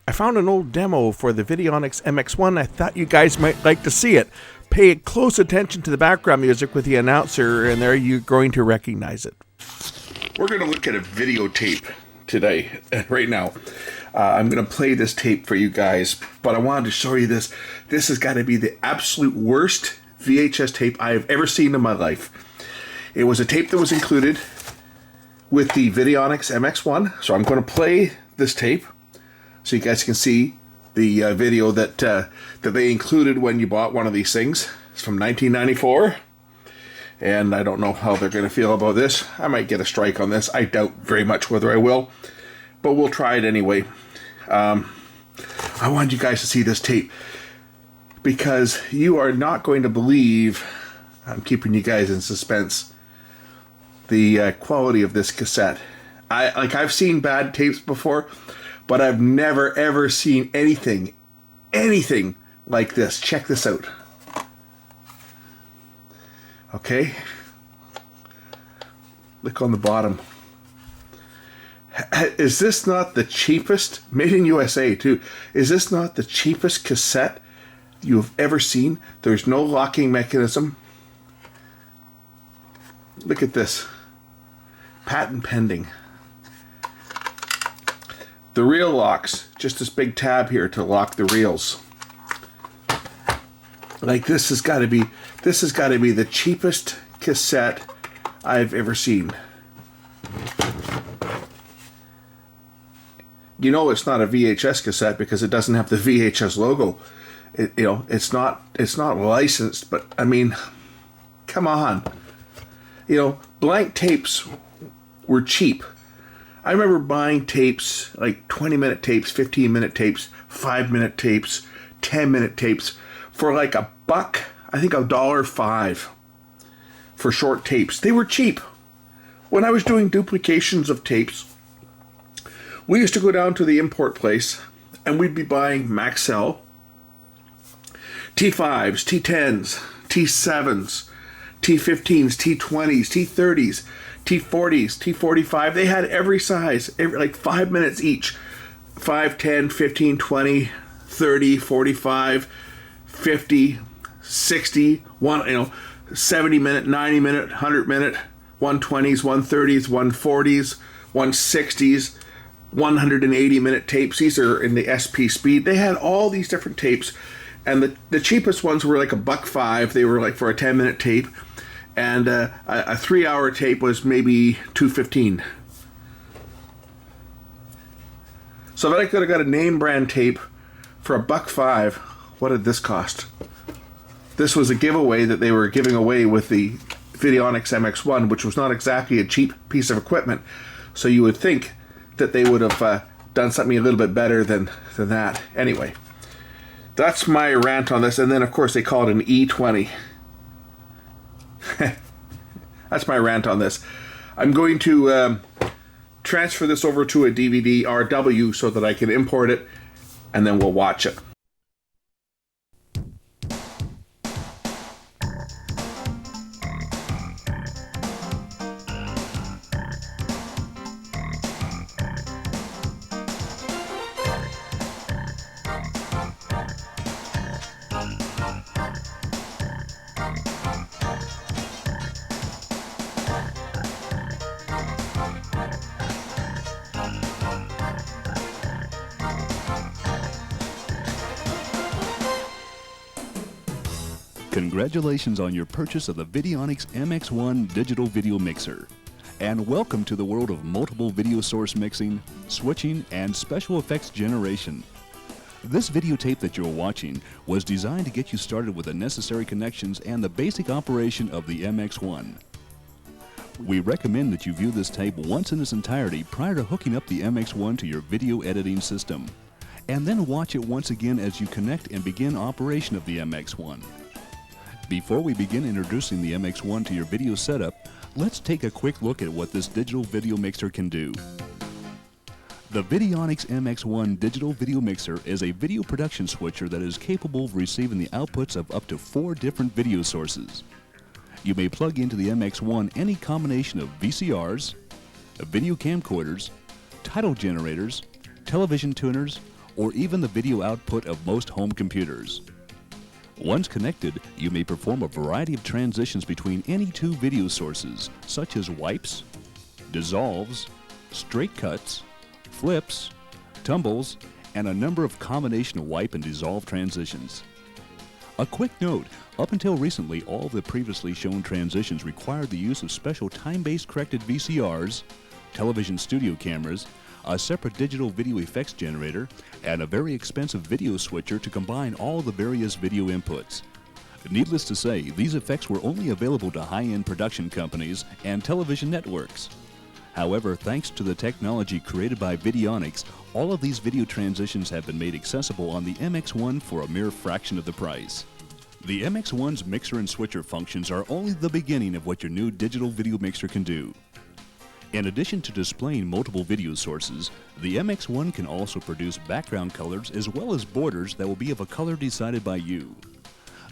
I found an old demo for the Videonics MX1. I thought you guys might like to see it. Pay close attention to the background music with the announcer, and there you're going to recognize it. We're going to look at a videotape today, right now. I'm going to play this tape for you guys, but I wanted to show you this. This has got to be the absolute worst VHS tape I have ever seen in my life. It was a tape that was included with the Videonics MX1, so I'm going to play this tape so you guys can see the video that they included when you bought one of these things. It's from 1994, and I don't know how they're going to feel about this. I might get a strike on this. I doubt very much whether I will, but we'll try it anyway. I wanted you guys to see this tape because you are not going to believe, I'm keeping you guys in suspense, the quality of this cassette. I've seen bad tapes before, but I've never ever seen anything like this. Check this out. Okay. Look on the bottom. Is this not the cheapest, made in USA too, is this not the cheapest cassette you have ever seen? There's no locking mechanism. Look at this. Patent pending. The reel locks, just this big tab here to lock the reels. Like this has got to be the cheapest cassette I've ever seen. You know it's not a VHS cassette because it doesn't have the VHS logo. It's not licensed, but I mean, come on. Blank tapes were cheap. I remember buying tapes, like 20-minute tapes, 15-minute tapes, 5-minute tapes, 10-minute tapes for like $1, I think $1.05 for short tapes. They were cheap. When I was doing duplications of tapes, we used to go down to the import place and we'd be buying Maxell, T5s, T10s, T7s, T15s, T20s, T30s, T40s, T45. They had every size, like 5 minutes each. 5, 10, 15, 20, 30, 45, 50, 60, 70 minute, 90 minute, 100 minute, 120s, 130s, 140s, 160s, 180 minute tapes. These are in the SP speed. They had all these different tapes, and the cheapest ones were like $1.05. They were like for a 10-minute tape. And a 3-hour tape was maybe $2.15. So if I could have got a name brand tape for $1.05, what did this cost? This was a giveaway that they were giving away with the Videonics MX1, which was not exactly a cheap piece of equipment. So you would think that they would have done something a little bit better than that. Anyway, that's my rant on this. And then, of course, they call it an E20. That's my rant on this. I'm going to transfer this over to a DVD RW so that I can import it, and then we'll watch it. Congratulations on your purchase of the Videonics MX1 digital video mixer. And welcome to the world of multiple video source mixing, switching, and special effects generation. This videotape that you're watching was designed to get you started with the necessary connections and the basic operation of the MX1. We recommend that you view this tape once in its entirety prior to hooking up the MX1 to your video editing system, and then watch it once again as you connect and begin operation of the MX1. Before we begin introducing the MX1 to your video setup, let's take a quick look at what this digital video mixer can do. The Videonics MX1 digital video mixer is a video production switcher that is capable of receiving the outputs of up to 4 different video sources. You may plug into the MX1 any combination of VCRs, video camcorders, title generators, television tuners, or even the video output of most home computers. Once connected, you may perform a variety of transitions between any two video sources, such as wipes, dissolves, straight cuts, flips, tumbles, and a number of combination wipe and dissolve transitions. A quick note, up until recently, all of the previously shown transitions required the use of special time-based corrected VCRs, television studio cameras, a separate digital video effects generator, and a very expensive video switcher to combine all the various video inputs. Needless to say, these effects were only available to high-end production companies and television networks. However, thanks to the technology created by Videonics, all of these video transitions have been made accessible on the MX1 for a mere fraction of the price. The MX1's mixer and switcher functions are only the beginning of what your new digital video mixer can do. In addition to displaying multiple video sources, the MX1 can also produce background colors as well as borders that will be of a color decided by you.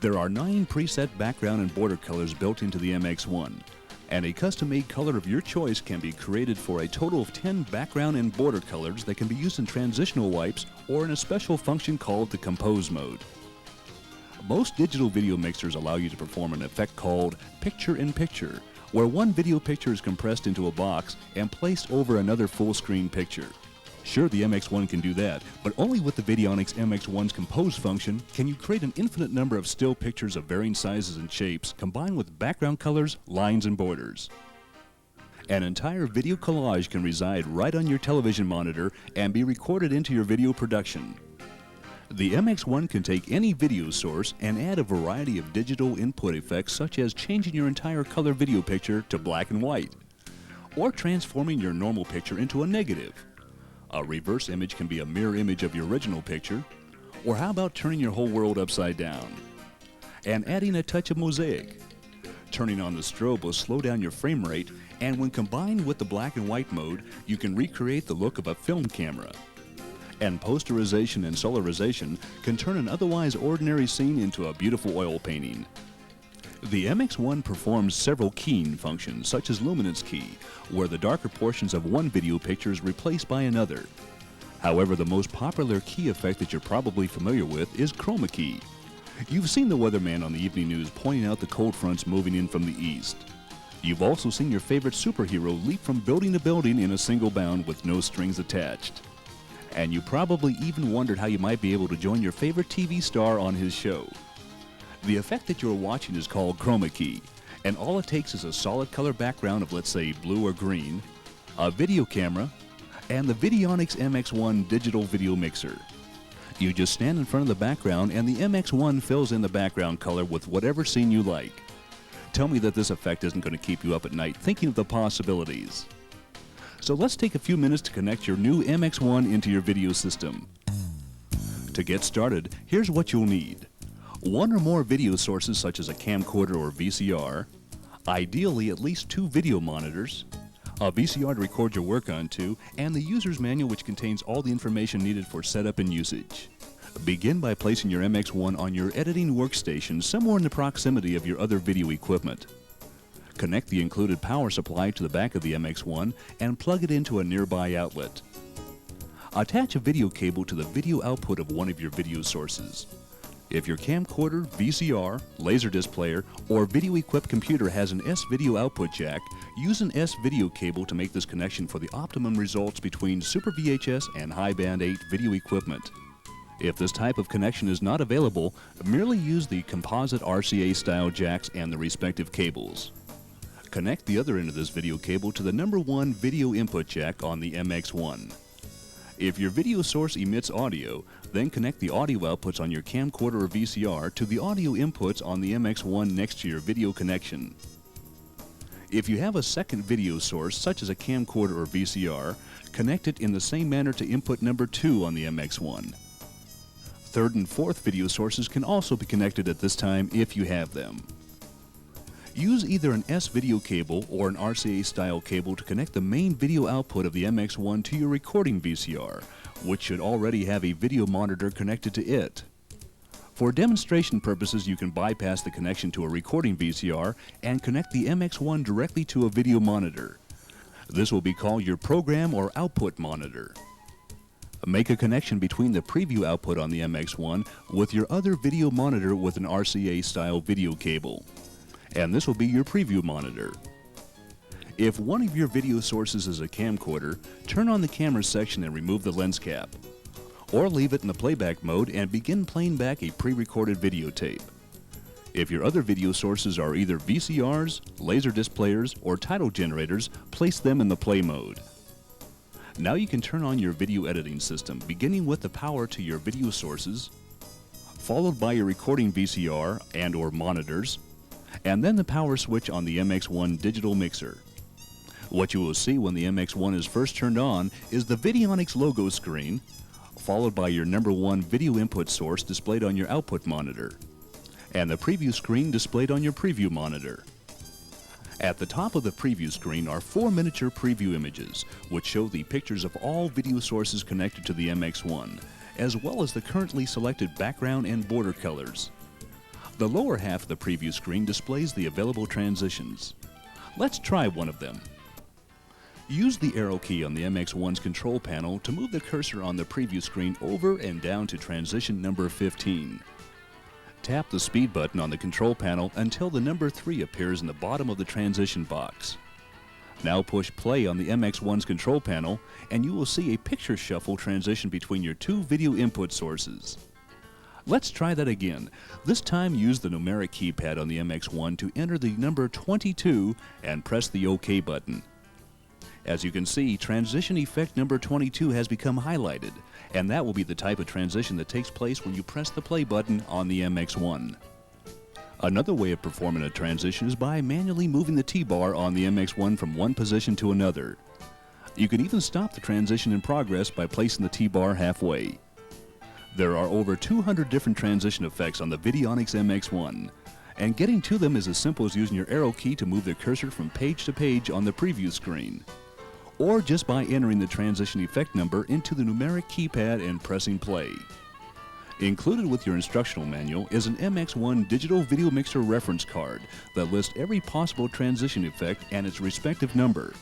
There are 9 preset background and border colors built into the MX1, and a custom-made color of your choice can be created for a total of 10 background and border colors that can be used in transitional wipes or in a special function called the Compose mode. Most digital video mixers allow you to perform an effect called picture-in-picture, where one video picture is compressed into a box and placed over another full-screen picture. Sure, the MX1 can do that, but only with the Videonics MX1's Compose function can you create an infinite number of still pictures of varying sizes and shapes combined with background colors, lines, and borders. An entire video collage can reside right on your television monitor and be recorded into your video production. The MX1 can take any video source and add a variety of digital input effects, such as changing your entire color video picture to black and white, or transforming your normal picture into a negative. A reverse image can be a mirror image of your original picture, or how about turning your whole world upside down? And adding a touch of mosaic. Turning on the strobe will slow down your frame rate, and when combined with the black and white mode, you can recreate the look of a film camera. And posterization and solarization can turn an otherwise ordinary scene into a beautiful oil painting. The MX1 performs several keying functions, such as luminance key, where the darker portions of one video picture is replaced by another. However, the most popular key effect that you're probably familiar with is chroma key. You've seen the weatherman on the evening news pointing out the cold fronts moving in from the east. You've also seen your favorite superhero leap from building to building in a single bound with no strings attached. And you probably even wondered how you might be able to join your favorite TV star on his show. The effect that you're watching is called chroma key, and all it takes is a solid color background of, let's say, blue or green, a video camera, and the Videonics MX1 digital video mixer. You just stand in front of the background and the MX1 fills in the background color with whatever scene you like. Tell me that this effect isn't going to keep you up at night thinking of the possibilities. So let's take a few minutes to connect your new MX1 into your video system. To get started, here's what you'll need. One or more video sources such as a camcorder or VCR, ideally at least 2 video monitors, a VCR to record your work onto, and the user's manual, which contains all the information needed for setup and usage. Begin by placing your MX1 on your editing workstation somewhere in the proximity of your other video equipment. Connect the included power supply to the back of the MX1 and plug it into a nearby outlet. Attach a video cable to the video output of one of your video sources. If your camcorder, VCR, Laserdisc player, or video-equipped computer has an S-video output jack, use an S-video cable to make this connection for the optimum results between Super VHS and High Band 8 video equipment. If this type of connection is not available, merely use the composite RCA-style jacks and the respective cables. Connect the other end of this video cable to the number 1 video input jack on the MX1. If your video source emits audio, then connect the audio outputs on your camcorder or VCR to the audio inputs on the MX1 next to your video connection. If you have a second video source, such as a camcorder or VCR, connect it in the same manner to input number 2 on the MX1. Third and fourth video sources can also be connected at this time if you have them. Use either an S-video cable or an RCA-style cable to connect the main video output of the MX1 to your recording VCR, which should already have a video monitor connected to it. For demonstration purposes, you can bypass the connection to a recording VCR and connect the MX1 directly to a video monitor. This will be called your program or output monitor. Make a connection between the preview output on the MX1 with your other video monitor with an RCA-style video cable. And this will be your preview monitor. If one of your video sources is a camcorder, turn on the camera section and remove the lens cap. Or leave it in the playback mode and begin playing back a pre-recorded videotape. If your other video sources are either VCRs, Laserdisc players, or title generators, place them in the play mode. Now you can turn on your video editing system, beginning with the power to your video sources, followed by your recording VCR and/or monitors, and then the power switch on the MX1 digital mixer. What you will see when the MX1 is first turned on is the Videonics logo screen, followed by your number 1 video input source displayed on your output monitor, and the preview screen displayed on your preview monitor. At the top of the preview screen are 4 miniature preview images, which show the pictures of all video sources connected to the MX1, as well as the currently selected background and border colors. The lower half of the preview screen displays the available transitions. Let's try one of them. Use the arrow key on the MX1's control panel to move the cursor on the preview screen over and down to transition number 15. Tap the speed button on the control panel until the number 3 appears in the bottom of the transition box. Now push play on the MX1's control panel and you will see a picture shuffle transition between your 2 video input sources. Let's try that again. This time use the numeric keypad on the MX1 to enter the number 22 and press the OK button. As you can see, transition effect number 22 has become highlighted, and that will be the type of transition that takes place when you press the play button on the MX1. Another way of performing a transition is by manually moving the T-bar on the MX1 from one position to another. You can even stop the transition in progress by placing the T-bar halfway. There are over 200 different transition effects on the Videonics MX1, and getting to them is as simple as using your arrow key to move the cursor from page to page on the preview screen, or just by entering the transition effect number into the numeric keypad and pressing play. Included with your instructional manual is an MX1 digital video mixer reference card that lists every possible transition effect and its respective number.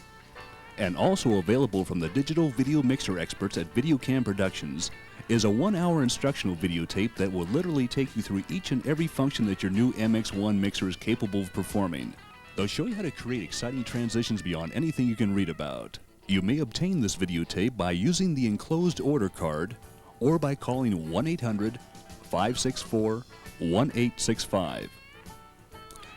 And also available from the digital video mixer experts at Videocam Productions is a 1-hour instructional videotape that will literally take you through each and every function that your new MX1 mixer is capable of performing. They'll show you how to create exciting transitions beyond anything you can read about. You may obtain this videotape by using the enclosed order card or by calling 1-800-564-1865.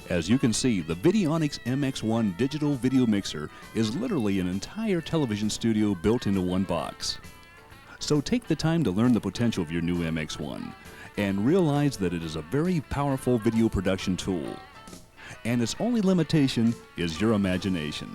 As you can see, the Videonics MX1 digital video mixer is literally an entire television studio built into one box. So take the time to learn the potential of your new MX1 and realize that it is a very powerful video production tool. And its only limitation is your imagination.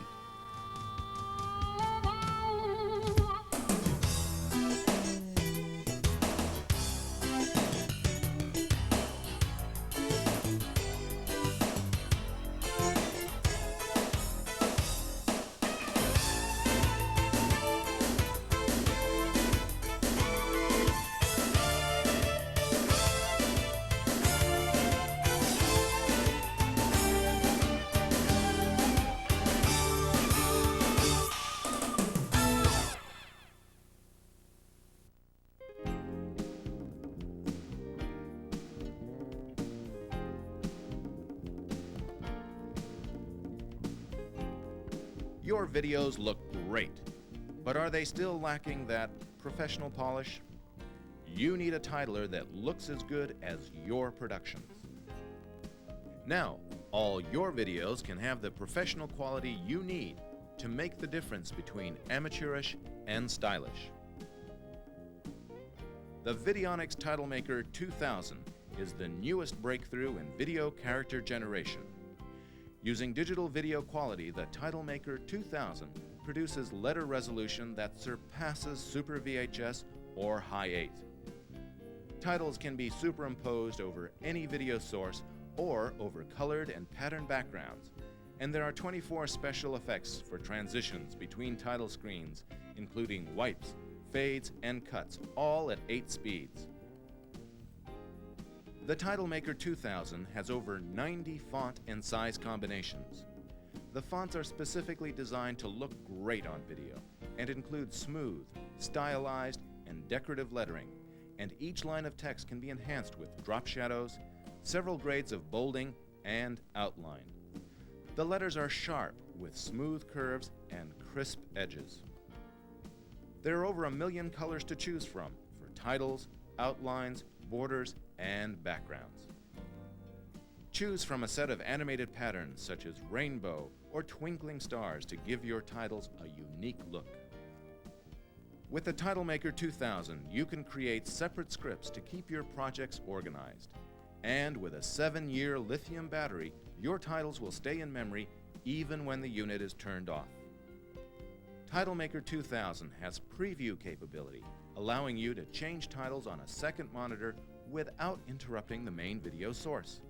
Your videos look great, but are they still lacking that professional polish? You need a titler that looks as good as your productions. Now, all your videos can have the professional quality you need to make the difference between amateurish and stylish. The Videonics Titlemaker 2000 is the newest breakthrough in video character generation. Using digital video quality, the Titlemaker 2000 produces letter resolution that surpasses Super VHS or High 8. Titles can be superimposed over any video source or over colored and patterned backgrounds, and there are 24 special effects for transitions between title screens, including wipes, fades, and cuts, all at 8 speeds. The Titlemaker 2000 has over 90 font and size combinations. The fonts are specifically designed to look great on video and include smooth, stylized, and decorative lettering, and each line of text can be enhanced with drop shadows, several grades of bolding, and outline. The letters are sharp with smooth curves and crisp edges. There are over 1 million colors to choose from for titles, outlines, borders, and backgrounds. Choose from a set of animated patterns such as rainbow or twinkling stars to give your titles a unique look. With the Titlemaker 2000, you can create separate scripts to keep your projects organized. And with a 7-year lithium battery, your titles will stay in memory even when the unit is turned off. Titlemaker 2000 has preview capability, allowing you to change titles on a second monitor without interrupting the main video source.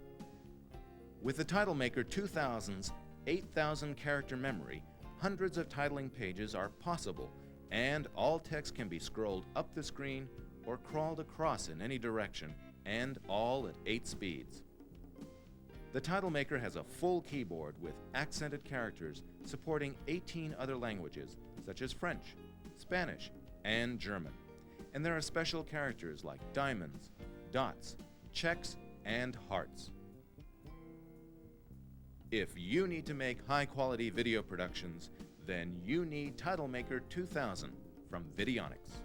With the Titlemaker 2000's 8,000 character memory, hundreds of titling pages are possible, and all text can be scrolled up the screen or crawled across in any direction, and all at 8 speeds. The Titlemaker has a full keyboard with accented characters supporting 18 other languages such as French, Spanish, and German. And there are special characters like diamonds, dots, checks, and hearts. If you need to make high-quality video productions, then you need Titlemaker 2000 from Videonics.